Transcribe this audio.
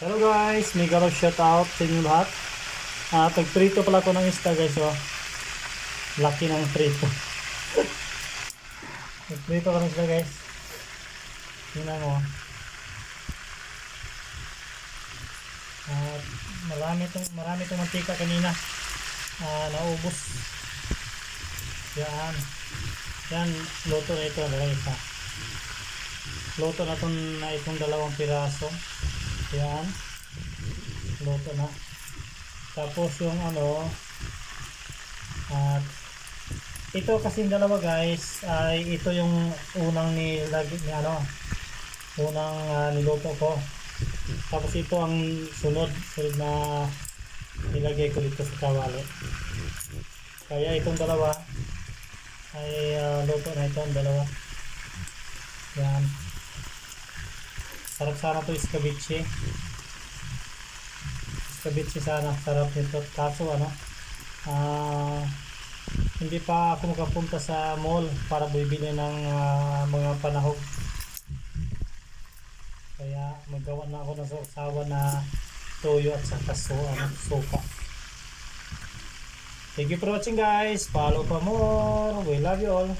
Hello guys, mega love shout out sa inyo lahat. Tagprito pala ko ng isda guys, oh. Laki ng prito. Nagprito ko ng isda guys. Tingnan mo. At marami tong mantika kanina. Naubos. Yan, luto na ito, isa. Luto na itong dalawang piraso. Yan. Luto na. Tapos yung at ito kasing dalawa guys ay ito yung unang niluto ko. Tapos ito ang sunod na nilagay ko dito sa kawali. Kaya itong dalawa ay luto na ito ang dalawa. Yan. Sarap sana to escabeche. Escabeche sana, sarap nito. Kaso hindi pa ako makapunta sa mall para bibili ng mga panahog. Kaya magawa na ako ng sausawan na toyo at saka suka. Thank you for watching guys. Follow for more. We love you all.